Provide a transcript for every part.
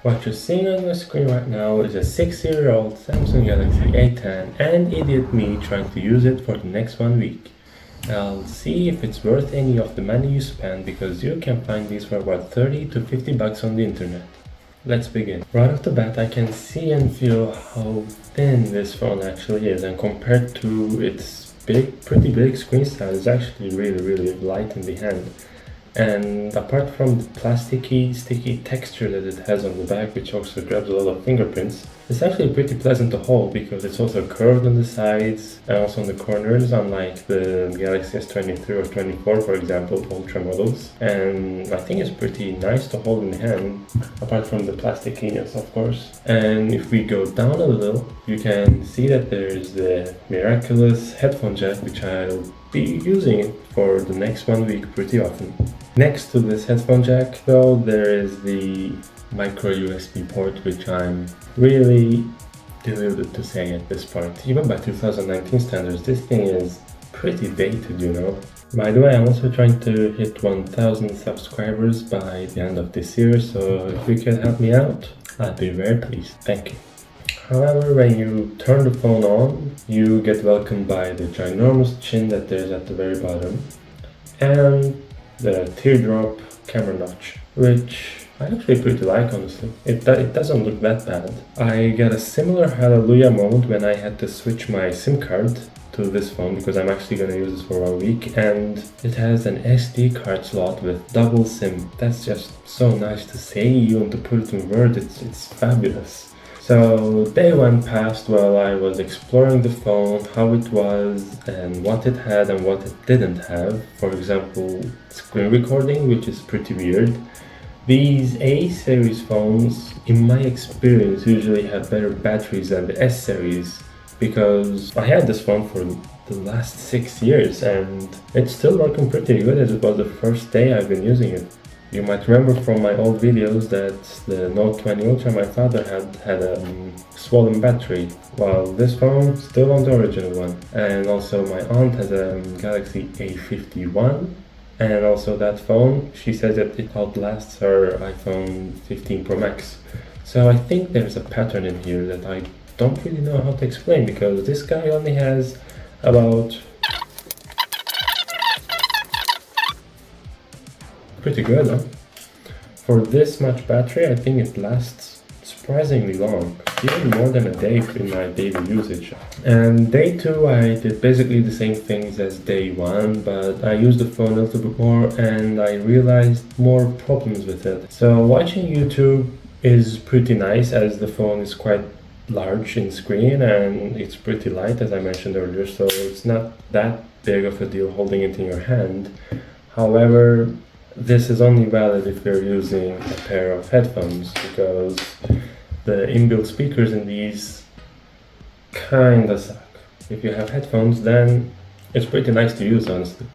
What you're seeing on the screen right now is a 6-year-old Samsung Galaxy A10 and idiot me trying to use it for the next 1 week. I'll see if it's worth any of the money you spend because you can find these for about 30 to 50 bucks on the internet. Let's begin. Right off the bat I can see and feel how thin this phone actually is, and compared to its pretty big screen size, it's actually really light in the hand. And apart from the plasticky, sticky texture that it has on the back, which also grabs a lot of fingerprints, it's actually pretty pleasant to hold because it's also curved on the sides and also on the corners, unlike the Galaxy S23 or 24, for example, Ultra models. And I think it's pretty nice to hold in the hand, apart from the plastickiness, of course. And if we go down a little, you can see that there's the miraculous headphone jack, which I'll be using for the next 1 week pretty often. Next to this headphone jack though, there is the micro USB port, which I'm really deluded to say at this point. Even by 2019 standards, this thing is pretty dated, you know. By the way, I'm also trying to hit 1000 subscribers by the end of this year, so if you can help me out, I'd be very pleased. Thank you. However, when you turn the phone on, you get welcomed by the ginormous chin that there's at the very bottom and the teardrop camera notch, which I actually pretty like, honestly. It doesn't look that bad. I got a similar hallelujah moment when I had to switch my SIM card to this phone because I'm actually going to use this for 1 week, and it has an SD card slot with double SIM. That's just so nice to say, even to put it in words, it's fabulous. So day 1 passed while I was exploring the phone, how it was and what it had and what it didn't have. For example, screen recording, which is pretty weird. These A series phones, in my experience, usually have better batteries than the S series, because I had this phone for the last 6 years and it's still working pretty good as it was the first day I've been using it. You might remember from my old videos that the Note 20 Ultra my father had a swollen battery, while this phone still on the original one. And also my aunt has a Galaxy A51, and also that phone, she says that it outlasts her iPhone 15 Pro Max. So I think there's a pattern in here that I don't really know how to explain, because this guy only has about... Pretty good, huh? For this much battery, I think it lasts surprisingly long, even more than a day in my daily usage. And day 2, I did basically the same things as day 1, but I used the phone a little bit more and I realized more problems with it. So watching YouTube is pretty nice, as the phone is quite large in screen and it's pretty light, as I mentioned earlier, so it's not that big of a deal holding it in your hand. However, this is only valid if you're using a pair of headphones, because the inbuilt speakers in these kinda suck. If you have headphones, then it's pretty nice to use, honestly.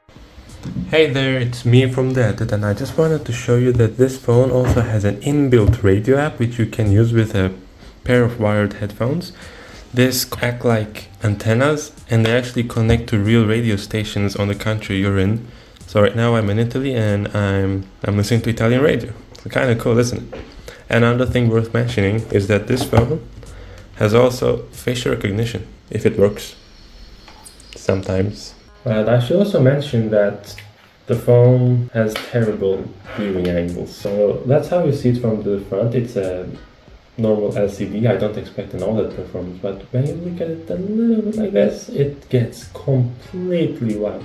Hey there, it's me from the edit, and I just wanted to show you that this phone also has an inbuilt radio app which you can use with a pair of wired headphones. These act like antennas and they actually connect to real radio stations on the country you're in. So right now I'm in Italy and I'm listening to Italian radio. It's kind of cool, isn't it? Another thing worth mentioning is that this phone has also facial recognition, if it works. Sometimes. But I should also mention that the phone has terrible viewing angles. So that's how you see it from the front. It's a normal LCD. I don't expect an OLED performance, but when you look at it a little bit like this, it gets completely white.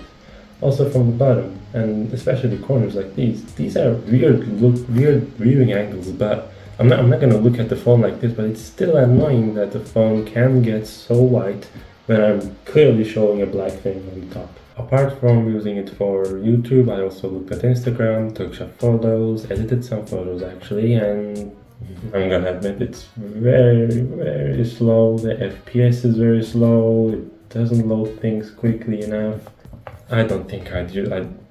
Also from the bottom, and especially the corners like these are weird viewing angles, but I'm not gonna look at the phone like this, but it's still annoying that the phone can get so white when I'm clearly showing a black thing on the top. Apart from using it for YouTube, I also looked at Instagram, took some photos, edited some photos actually, and I'm gonna admit it's very slow. The FPS is very slow, it doesn't load things quickly enough. I don't think I'd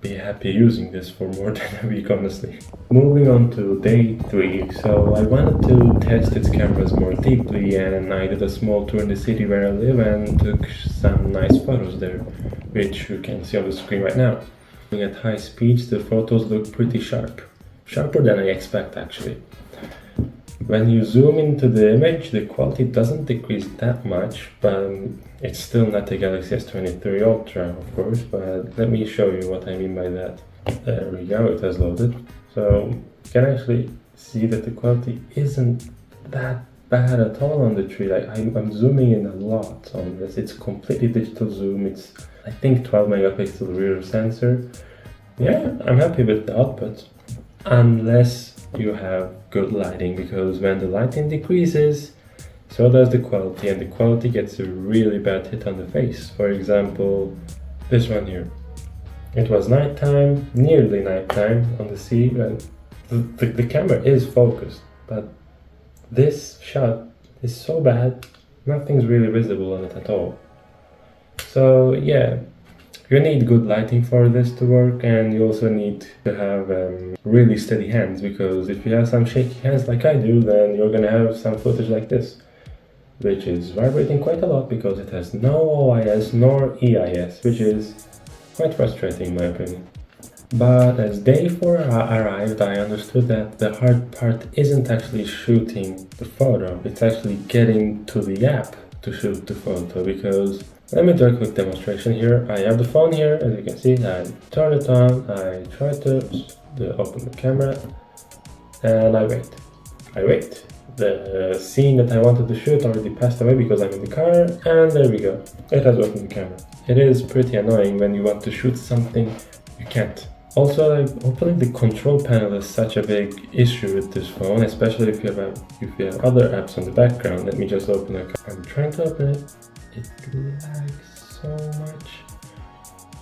be happy using this for more than a week, honestly. Moving on to day 3, so I wanted to test its cameras more deeply, and I did a small tour in the city where I live and took some nice photos there, which you can see on the screen right now. At high speeds, the photos look pretty sharp. Sharper than I expect, actually. When you zoom into the image, the quality doesn't decrease that much, but it's still not the Galaxy S23 Ultra, of course, but let me show you what I mean by that. There we go, it has loaded. So you can actually see that the quality isn't that bad at all on the tree. Like I'm zooming in a lot on this. It's completely digital zoom. It's I think 12 megapixel rear sensor. Yeah, I'm happy with the output, unless you have good lighting, because when the lighting decreases, so does the quality, and the quality gets a really bad hit on the face. For example, this one here. It was nighttime, nearly nighttime on the sea, and the camera is focused, but this shot is so bad, nothing's really visible on it at all. So yeah, you need good lighting for this to work, and you also need to have really steady hands, because if you have some shaky hands like I do, then you're gonna have some footage like this, which is vibrating quite a lot because it has no OIS nor EIS, which is quite frustrating in my opinion. But as day 4 arrived, I understood that the hard part isn't actually shooting the photo, it's actually getting to the app to shoot the photo, because let me do a quick demonstration here. I have the phone here, as you can see. I turn it on, I try to open the camera, and I wait. The scene that I wanted to shoot already passed away because I'm in the car, and there we go. It has opened the camera. It is pretty annoying when you want to shoot something, you can't. Also, opening the control panel is such a big issue with this phone, especially if you have other apps on the background. Let me just open it. I'm trying to open it. It lags so much.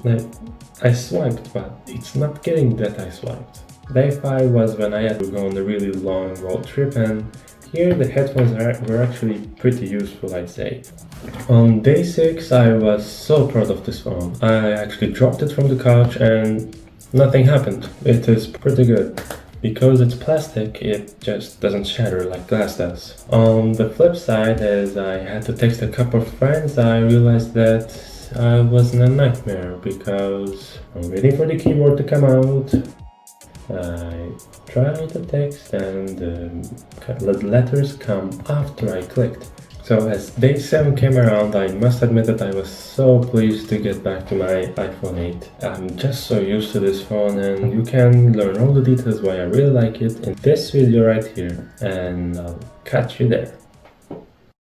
Like, I swiped, but it's not getting that I swiped. Day 5 was when I had to go on a really long road trip, and here the headphones were actually pretty useful, I'd say. On day 6, I was so proud of this phone. I actually dropped it from the couch and nothing happened. It is pretty good. Because it's plastic, it just doesn't shatter like glass does. On the flip side, as I had to text a couple of friends, I realized that I was in a nightmare, because I'm waiting for the keyboard to come out. I try to text and the letters come after I clicked. So as day 7 came around, I must admit that I was so pleased to get back to my iPhone 8. I'm just so used to this phone, and you can learn all the details why I really like it in this video right here, and I'll catch you there.